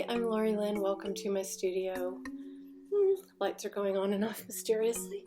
I'm Lori-Lyn. Welcome to my studio. Lights are going on and off mysteriously.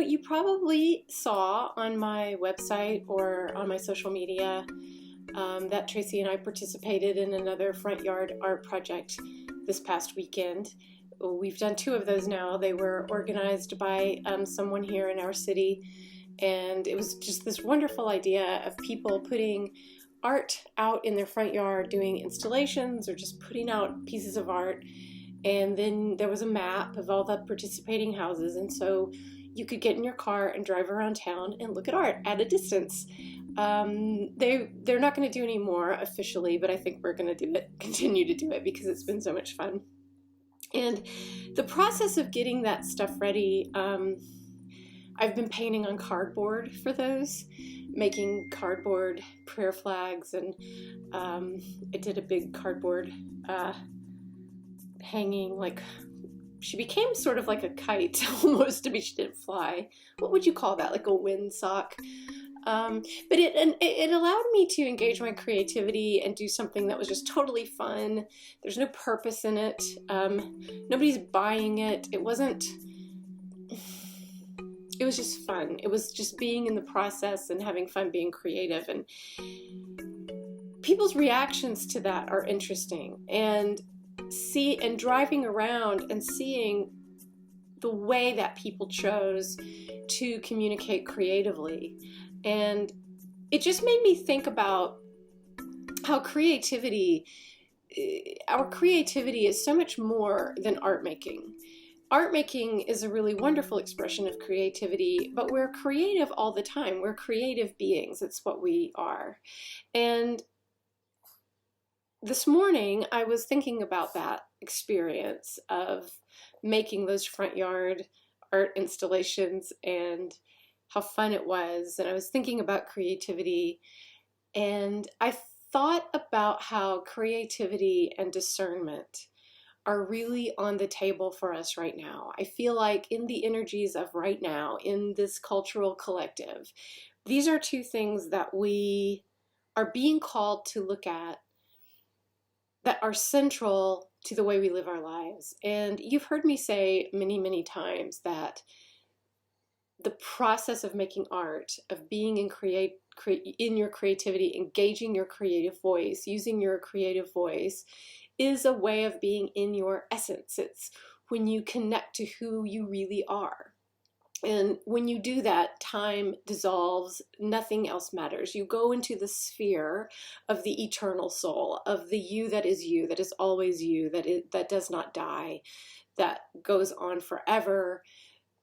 You probably saw on my website or on my social media that Tracy and I participated in another front yard art project this past weekend. We've done 2 of those now. They were organized by someone here in our city, and it was just this wonderful idea of people putting art out in their front yard, doing installations or just putting out pieces of art. And then there was a map of all the participating houses, and so you could get in your car and drive around town and look at art at a distance. They're not going to do any more officially, but I think we're going to do it, continue to do it, because it's been so much fun. And the process of getting that stuff ready, I've been painting on cardboard for those, making cardboard prayer flags, and I did a big cardboard hanging, like, she became sort of like a kite almost. I mean, she didn't fly. What would you call that? Like a windsock. But it allowed me to engage my creativity and do something that was just totally fun. There's no purpose in it. Nobody's buying it. It was just fun. It was just being in the process and having fun being creative. And people's reactions to that are interesting. And driving around and seeing the way that people chose to communicate creatively. And it just made me think about how our creativity is so much more than art making. Art making is a really wonderful expression of creativity, but we're creative all the time. We're creative beings. It's what we are. And this morning, I was thinking about that experience of making those front yard art installations and how fun it was. And I was thinking about creativity, and I thought about how creativity and discernment are really on the table for us right now. I feel like in the energies of right now, in this cultural collective, these are 2 things that we are being called to look at that are central to the way we live our lives. And you've heard me say many, many times that the process of making art, of being in your creativity, engaging your creative voice, using your creative voice, is a way of being in your essence. It's when you connect to who you really are. And when you do that, time dissolves, nothing else matters. You go into the sphere of the eternal soul, of the you, that is always you, that does not die, that goes on forever,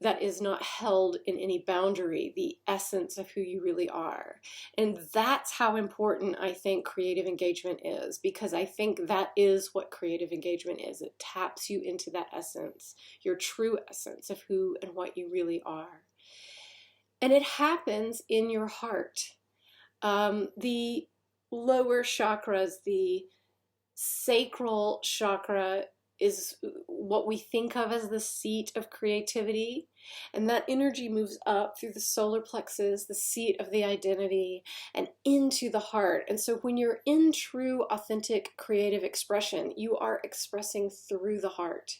that is not held in any boundary, the essence of who you really are. And that's how important I think creative engagement is, because I think that is what creative engagement is. It taps you into that essence, your true essence of who and what you really are. And it happens in your heart. The lower chakras, the sacral chakra, is what we think of as the seat of creativity. And that energy moves up through the solar plexus, the seat of the identity, and into the heart. And so when you're in true, authentic creative expression, you are expressing through the heart.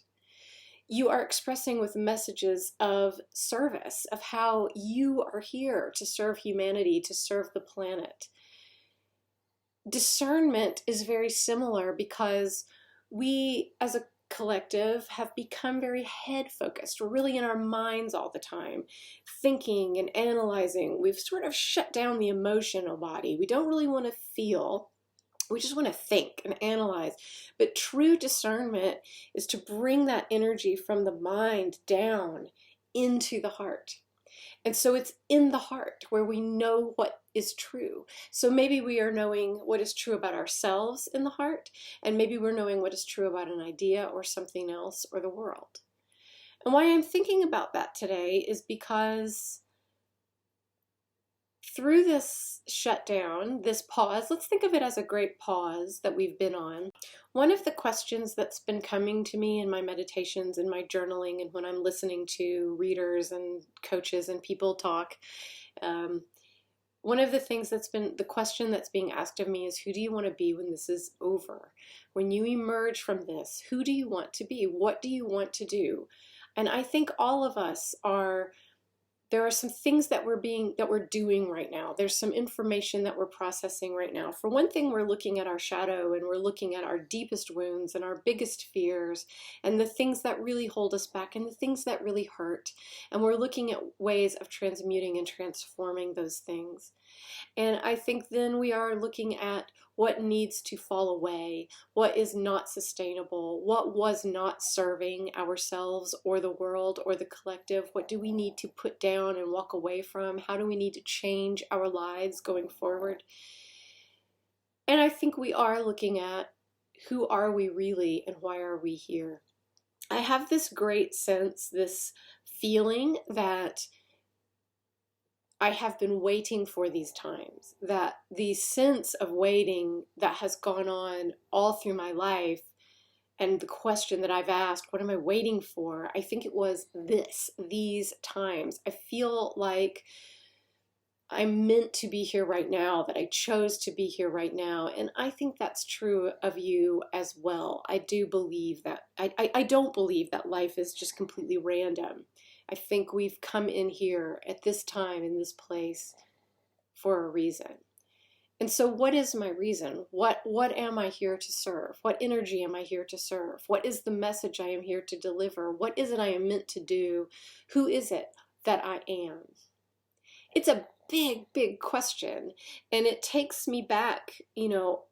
You are expressing with messages of service, of how you are here to serve humanity, to serve the planet. Discernment is very similar, because we as a collective have become very head focused. We're really in our minds all the time, thinking and analyzing. We've sort of shut down the emotional body. We don't really want to feel. We just want to think and analyze. But true discernment is to bring that energy from the mind down into the heart. And so it's in the heart where we know what is true. So maybe we are knowing what is true about ourselves in the heart, and maybe we're knowing what is true about an idea or something else or the world. And why I'm thinking about that today is because through this shutdown, this pause, let's think of it as a great pause that we've been on. One of the questions that's been coming to me in my meditations and my journaling, and when I'm listening to readers and coaches and people talk, One of the things the question that's being asked of me is, who do you want to be when this is over? When you emerge from this, who do you want to be? What do you want to do? And I think all of us are, there are some things that we're doing right now. There's some information that we're processing right now. For one thing, we're looking at our shadow, and we're looking at our deepest wounds and our biggest fears and the things that really hold us back and the things that really hurt. And we're looking at ways of transmuting and transforming those things. And I think then we are looking at what needs to fall away, what is not sustainable, what was not serving ourselves or the world or the collective, what do we need to put down and walk away from, how do we need to change our lives going forward. And I think we are looking at, who are we really and why are we here? I have this great sense, this feeling that I have been waiting for these times, that the sense of waiting that has gone on all through my life, and the question that I've asked, what am I waiting for? I think it was these times. I feel like I'm meant to be here right now, that I chose to be here right now. And I think that's true of you as well. I do believe that, I don't believe that life is just completely random. I think we've come in here at this time, in this place, for a reason. And so what is my reason? What am I here to serve? What energy am I here to serve? What is the message I am here to deliver? What is it I am meant to do? Who is it that I am? It's a big, big question. And it takes me back,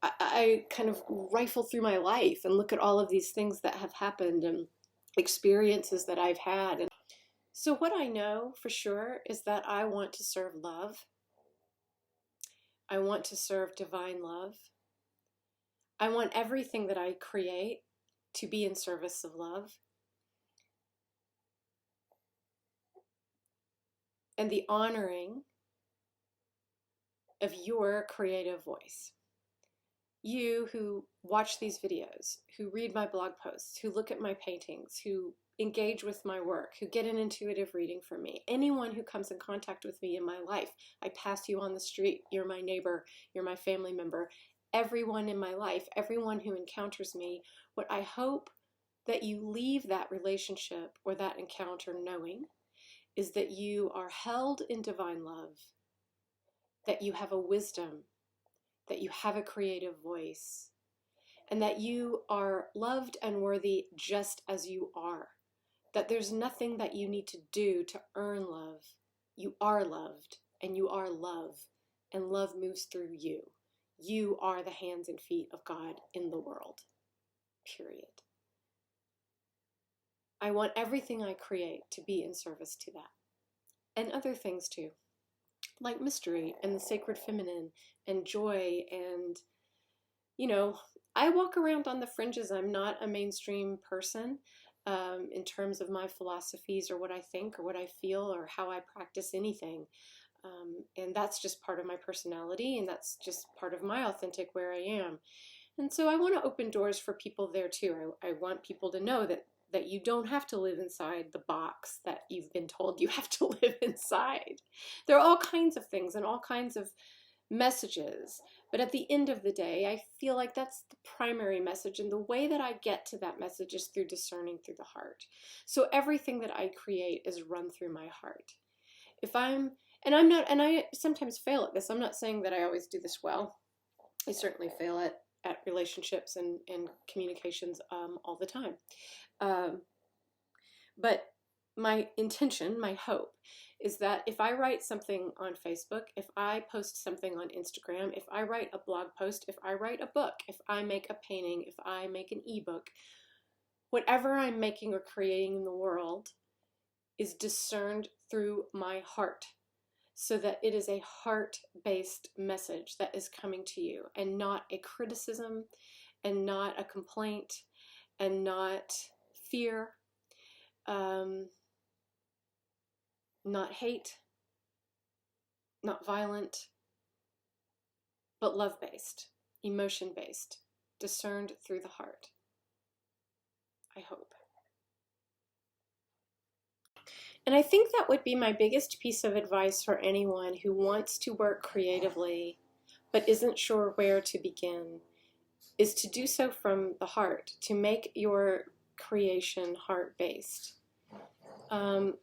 I kind of rifle through my life and look at all of these things that have happened and experiences that I've had. And so what I know for sure is that I want to serve love. I want to serve divine love. I want everything that I create to be in service of love. And the honoring of your creative voice. You who watch these videos, who read my blog posts, who look at my paintings, who engage with my work, who get an intuitive reading from me, anyone who comes in contact with me in my life. I pass you on the street, you're my neighbor, you're my family member, everyone in my life, everyone who encounters me, what I hope that you leave that relationship or that encounter knowing is that you are held in divine love, that you have a wisdom, that you have a creative voice, and that you are loved and worthy just as you are. That there's nothing that you need to do to earn love. You are loved, and you are love, and love moves through you. You are the hands and feet of God in the world, period. I want everything I create to be in service to that, and other things too, like mystery and the sacred feminine and joy. And, I walk around on the fringes. I'm not a mainstream person. In terms of my philosophies or what I think or what I feel or how I practice anything. And that's just part of my personality, and that's just part of my authentic where I am. And so I want to open doors for people there too. I want people to know that you don't have to live inside the box that you've been told you have to live inside. There are all kinds of things and all kinds of messages, but at the end of the day, I feel like that's the primary message, and the way that I get to that message is through discerning through the heart. So everything that I create is run through my heart. And I sometimes fail at this. I'm not saying that I always do this well. I certainly fail at relationships and communications all the time. But my intention, my hope, is that if I write something on Facebook, if I post something on Instagram, if I write a blog post, if I write a book, if I make a painting, if I make an ebook, whatever I'm making or creating in the world is discerned through my heart, so that it is a heart-based message that is coming to you, and not a criticism, and not a complaint, and not fear, not hate, not violent, but love-based, emotion-based, discerned through the heart. I hope. And I think that would be my biggest piece of advice for anyone who wants to work creatively but isn't sure where to begin, is to do so from the heart, to make your creation heart-based. And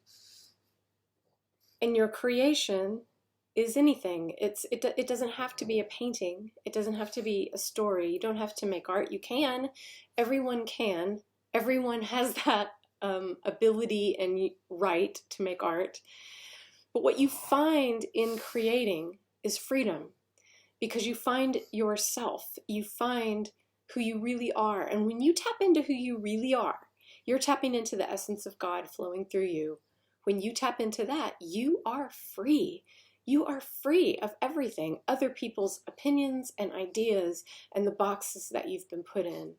your creation is anything. It doesn't have to be a painting. It doesn't have to be a story. You don't have to make art. You can. Everyone can. Everyone has that ability and right to make art. But what you find in creating is freedom, because you find yourself. You find who you really are. And when you tap into who you really are, you're tapping into the essence of God flowing through you. When you tap into that, you are free. You are free of everything, other people's opinions and ideas and the boxes that you've been put in.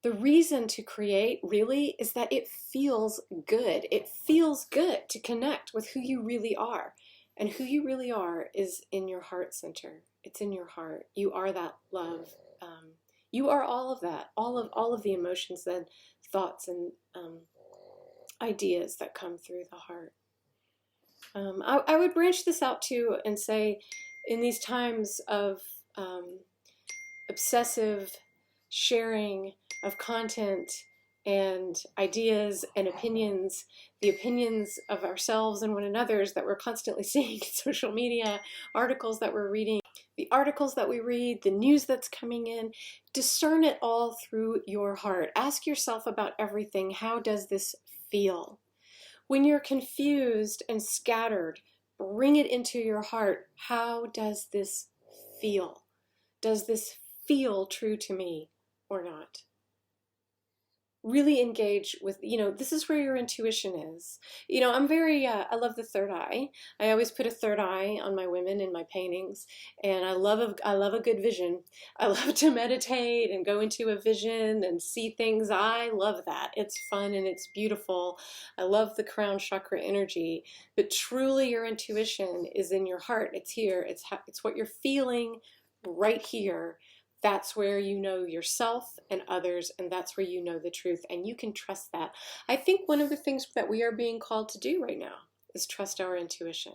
The reason to create really is that it feels good. It feels good to connect with who you really are. And who you really are is in your heart center. It's in your heart. You are that love. You are all of that, all of the emotions and thoughts and ideas that come through the heart. I would branch this out too and say, in these times of obsessive sharing of content and ideas and opinions, the opinions of ourselves and one another's that we're constantly seeing in social media, articles that we're reading, the articles that we read, the news that's coming in, discern it all through your heart. Ask yourself about everything. How does this feel? When you're confused and scattered, bring it into your heart. How does this feel? Does this feel true to me or not? Really engage with, this is where your intuition is. I'm very, I love the third eye. I always put a third eye on my women in my paintings, and I love a good vision. I love to meditate and go into a vision and see things. I love that. It's fun and it's beautiful. I love the crown chakra energy, but truly your intuition is in your heart. It's here. It's what you're feeling right here. That's where you know yourself and others, and that's where you know the truth, and you can trust that. I think one of the things that we are being called to do right now is trust our intuition.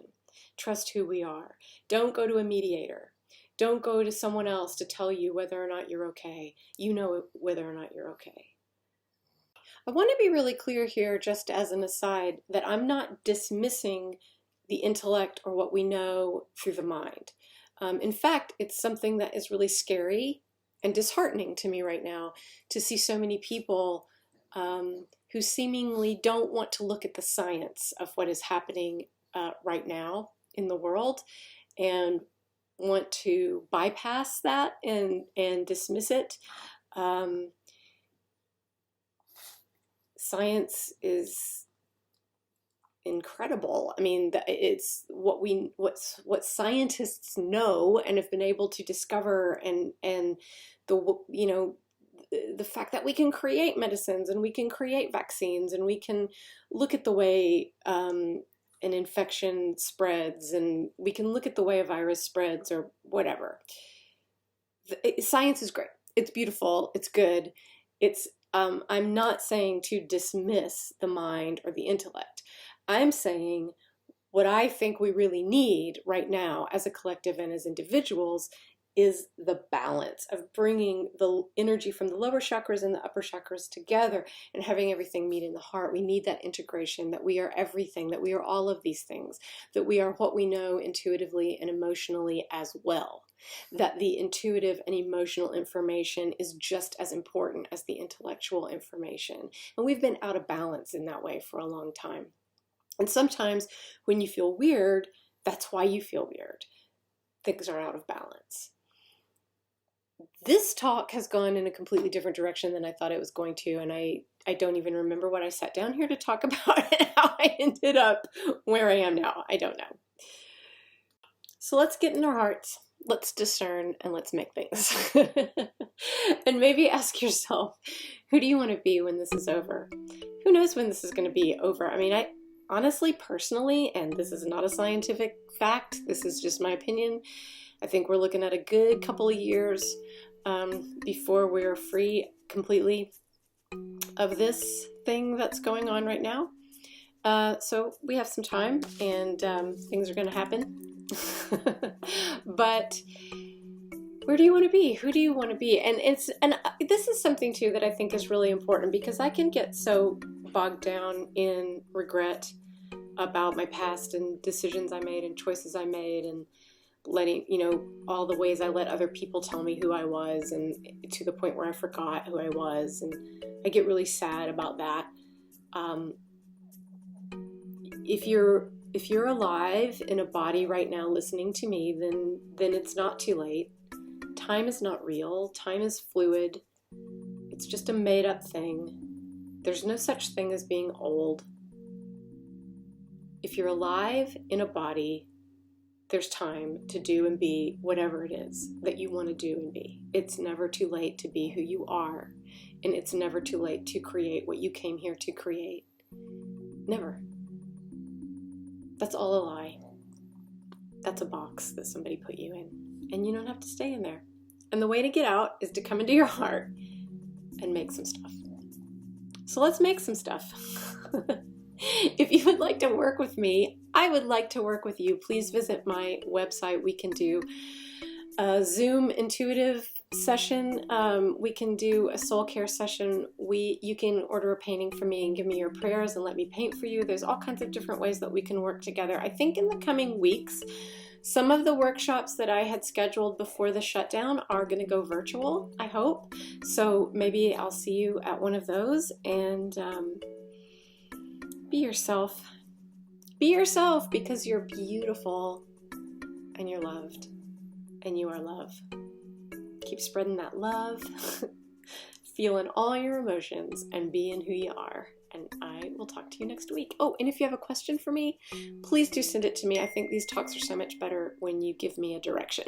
Trust who we are. Don't go to a mediator. Don't go to someone else to tell you whether or not you're okay. You know whether or not you're okay. I want to be really clear here, just as an aside, that I'm not dismissing the intellect or what we know through the mind. In fact, it's something that is really scary and disheartening to me right now, to see so many people who seemingly don't want to look at the science of what is happening right now in the world and want to bypass that and dismiss it. Science is incredible. I mean, it's what scientists know and have been able to discover, and the fact that we can create medicines and we can create vaccines and we can look at the way an infection spreads, and we can look at the way a virus spreads or whatever. Science is great. It's beautiful. It's good. I'm not saying to dismiss the mind or the intellect. I'm saying what I think we really need right now as a collective and as individuals is the balance of bringing the energy from the lower chakras and the upper chakras together and having everything meet in the heart. We need that integration, that we are everything, that we are all of these things, that we are what we know intuitively and emotionally as well. That the intuitive and emotional information is just as important as the intellectual information. And we've been out of balance in that way for a long time. And sometimes when you feel weird, that's why you feel weird. Things are out of balance. This talk has gone in a completely different direction than I thought it was going to, and I don't even remember what I sat down here to talk about and how I ended up where I am now. I don't know. So let's get in our hearts, let's discern, and let's make things. And maybe ask yourself, who do you want to be when this is over? Who knows when this is going to be over? I mean, I honestly, personally, and this is not a scientific fact, this is just my opinion, I think we're looking at a good couple of years before we're free completely of this thing that's going on right now. So we have some time, and things are going to happen. But where do you want to be? Who do you want to be? And this is something too that I think is really important, because I can get so bogged down in regret about my past and decisions I made and choices I made, and letting, all the ways I let other people tell me who I was, and to the point where I forgot who I was, and I get really sad about that. If you're alive in a body right now listening to me, then it's not too late. Time is not real. Time is fluid. It's just a made-up thing. There's no such thing as being old. If you're alive in a body, there's time to do and be whatever it is that you want to do and be. It's never too late to be who you are, and it's never too late to create what you came here to create. Never. That's all a lie. That's a box that somebody put you in, and you don't have to stay in there. And the way to get out is to come into your heart and make some stuff. So let's make some stuff. If you would like to work with me, I would like to work with you. Please visit my website. We can do a Zoom intuitive session. We can do a soul care session. You can order a painting from me and give me your prayers and let me paint for you. There's all kinds of different ways that we can work together. I think in the coming weeks, some of the workshops that I had scheduled before the shutdown are going to go virtual, I hope. So maybe I'll see you at one of those, and be yourself. Be yourself, because you're beautiful and you're loved and you are love. Keep spreading that love, feeling all your emotions, and being who you are. And I will talk to you next week. Oh, and if you have a question for me, please do send it to me. I think these talks are so much better when you give me a direction.